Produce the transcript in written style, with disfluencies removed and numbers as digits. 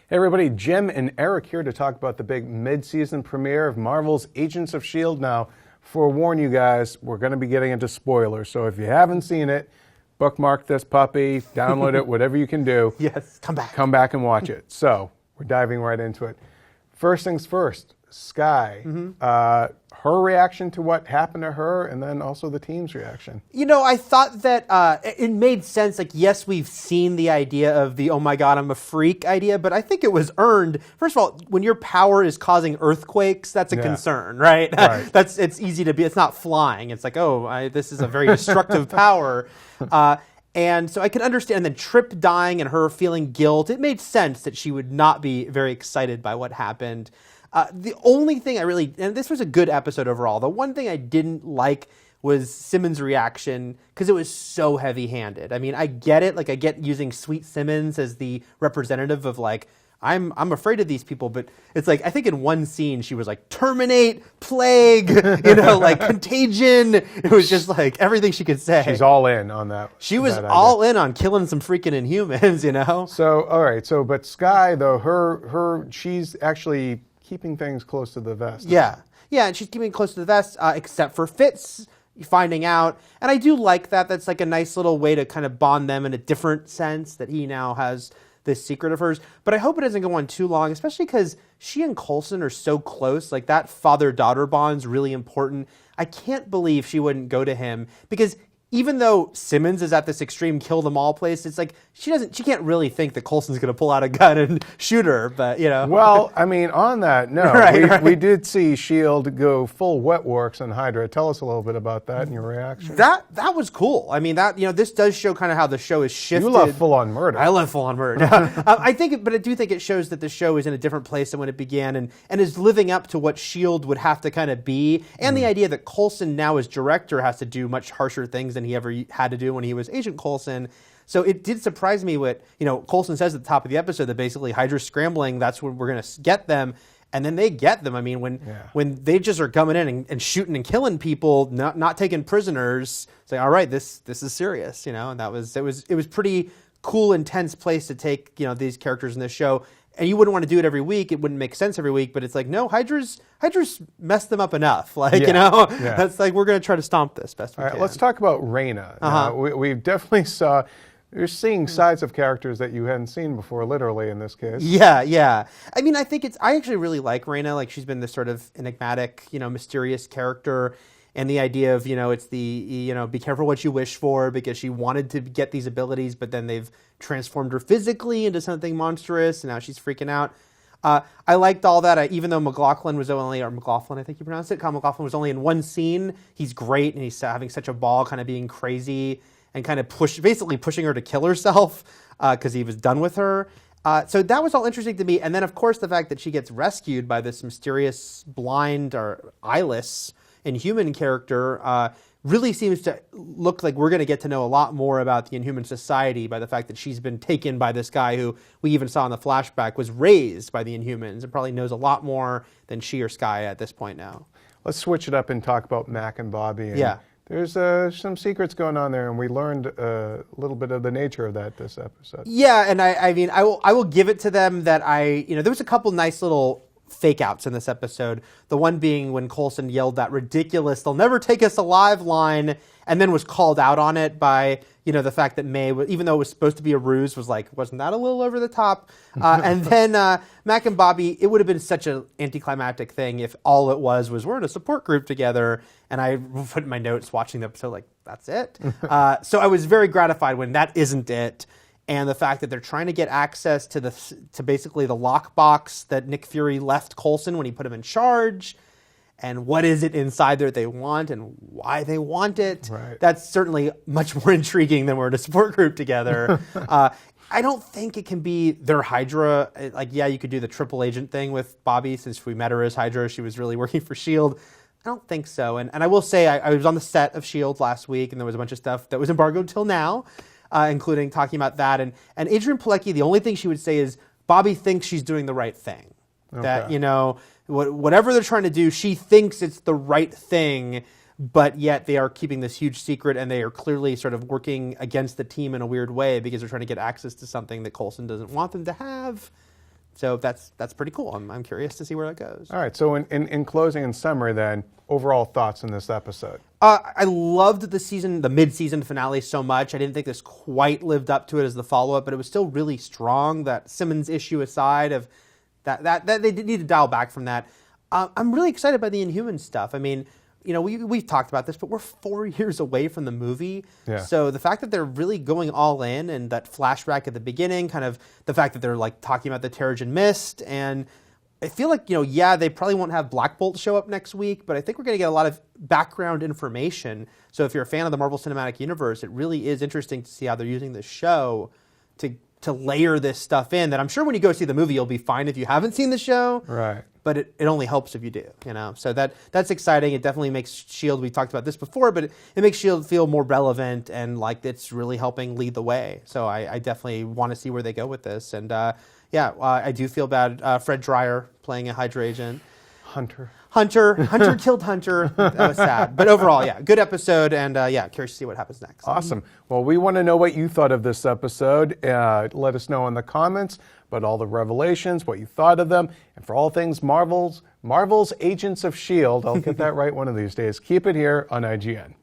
Hey everybody, Jim and Eric here to talk about the big mid-season premiere of Marvel's Agents of S.H.I.E.L.D. Now, forewarn you guys, we're going to be getting into spoilers, so if you haven't seen it, bookmark this puppy, download it, whatever you can do. Yes, come back. Come back and watch it. So, we're diving right into it. First things first, Skye. Her reaction to what happened to her, and then also the team's reaction. You know, I thought that it made sense. Like, yes, we've seen the idea of the, oh my God, I'm a freak idea, but I think it was earned. First of all, when your power is causing earthquakes, that's a concern, right? It's easy to be, it's not flying. It's like, oh, this is a very destructive power. And so I can understand the Trip dying and her feeling guilt. It made sense that she would not be very excited by what happened. The only thing and this was a good episode overall, the one thing I didn't like was Simmons' reaction, because it was so heavy-handed. I mean, I get it, like I get using Sweet Simmons as the representative of like, I'm afraid of these people, but it's like, I think in one scene she was like, terminate, plague, like contagion. It was just like everything she could say. She's all in on that. She was all in on killing some freaking Inhumans, So, all right, but Skye, though, she's actually keeping things close to the vest. Yeah, and she's keeping it close to the vest, except for Fitz finding out. And I do like that. That's like a nice little way to kind of bond them in a different sense, that he now has this secret of hers. But I hope it doesn't go on too long, especially because she and Coulson are so close. Like, that father-daughter bond's really important. I can't believe she wouldn't go to him, because even though Simmons is at this extreme kill them all place, it's like she can't really think that Coulson's going to pull out a gun and shoot her, but Well, I mean, on that note, we did see S.H.I.E.L.D. go full wet works on Hydra. Tell us a little bit about that and your reaction. That was cool. I mean, this does show kind of how the show is shifted. You love full-on murder. I love full-on murder. I do think it shows that the show is in a different place than when it began, and is living up to what S.H.I.E.L.D. would have to kind of be, and the idea that Coulson now as director has to do much harsher things than he ever had to do when he was Agent Coulson. So it did surprise me what, Coulson says at the top of the episode, that basically Hydra's scrambling, that's when we're going to get them. And then they get them. I mean, when they just are coming in and shooting and killing people, not taking prisoners, it's like, all right, this is serious, and it was pretty cool, intense place to take, these characters in this show. And you wouldn't want to do it every week. It wouldn't make sense every week, but it's like, no, Hydra's messed them up enough. That's like, we're going to try to stomp this best we can. All right, let's talk about Raina. We definitely you're seeing sides of characters that you hadn't seen before, literally, in this case. Yeah. I mean, I actually really like Raina. Like, she's been this sort of enigmatic, mysterious character. And the idea of, it's the, be careful what you wish for, because she wanted to get these abilities, but then they've transformed her physically into something monstrous, and now she's freaking out. I liked all that. Even though McLaughlin, I think you pronounce it, Kyle McLaughlin was only in one scene. He's great, and he's having such a ball, kind of being crazy, and kind of basically pushing her to kill herself, because he was done with her. So that was all interesting to me. And then, of course, the fact that she gets rescued by this mysterious blind or eyeless Inhuman character really seems to look like we're going to get to know a lot more about the Inhuman society by the fact that she's been taken by this guy who we even saw in the flashback was raised by the Inhumans, and probably knows a lot more than she or Skye at this point now. Let's switch it up and talk about Mac and Bobby. And there's some secrets going on there, and we learned a little bit of the nature of that this episode. Yeah, and I mean, I will give it to them that there was a couple nice little fake outs in this episode. The one being when Coulson yelled that ridiculous, "They'll never take us alive" line, and then was called out on it by, the fact that May, even though it was supposed to be a ruse, was like, wasn't that a little over the top? And then Mac and Bobby, it would have been such an anticlimactic thing if all it was we're in a support group together. And I put in my notes watching the episode, like, that's it. So I was very gratified when that isn't it. And the fact that they're trying to get access to basically the lockbox that Nick Fury left Coulson when he put him in charge, and what is it inside there they want and why they want it. Right. That's certainly much more intriguing than we're in a support group together. I don't think it can be their Hydra. Like, yeah, you could do the triple agent thing with Bobby, since we met her as Hydra. She was really working for S.H.I.E.L.D. I don't think so. And I will say, I was on the set of S.H.I.E.L.D. last week, and there was a bunch of stuff that was embargoed till now. Including talking about that. And Adrian Pilecki, the only thing she would say is Bobby thinks she's doing the right thing. Okay. That, whatever they're trying to do, she thinks it's the right thing, but yet they are keeping this huge secret, and they are clearly sort of working against the team in a weird way because they're trying to get access to something that Coulson doesn't want them to have. So that's pretty cool. I'm curious to see where that goes. All right, so in closing and summary then, overall thoughts on this episode? I loved the mid-season finale so much. I didn't think this quite lived up to it as the follow-up, but it was still really strong. That Simmons issue aside, of that they did need to dial back from that. I'm really excited by the Inhumans stuff. I mean, we've talked about this, but we're 4 years away from the movie. Yeah. So the fact that they're really going all in, and that flashback at the beginning, kind of the fact that they're like talking about the Terrigen Mist, and I feel like, they probably won't have Black Bolt show up next week, but I think we're going to get a lot of background information. So if you're a fan of the Marvel Cinematic Universe, it really is interesting to see how they're using this show to layer this stuff in, that I'm sure when you go see the movie, you'll be fine if you haven't seen the show. Right. But it only helps if you do, So that's exciting. It definitely makes S.H.I.E.L.D., we talked about this before, but it makes S.H.I.E.L.D. feel more relevant, and like it's really helping lead the way. So I definitely want to see where they go with this. And I do feel bad. Fred Dreyer playing a Hydra agent. Hunter killed Hunter. That was sad. But overall, good episode, and curious to see what happens next. Awesome. Well, we want to know what you thought of this episode. Let us know in the comments about all the revelations, what you thought of them, and for all things Marvel's Agents of S.H.I.E.L.D., I'll get that right one of these days. Keep it here on IGN.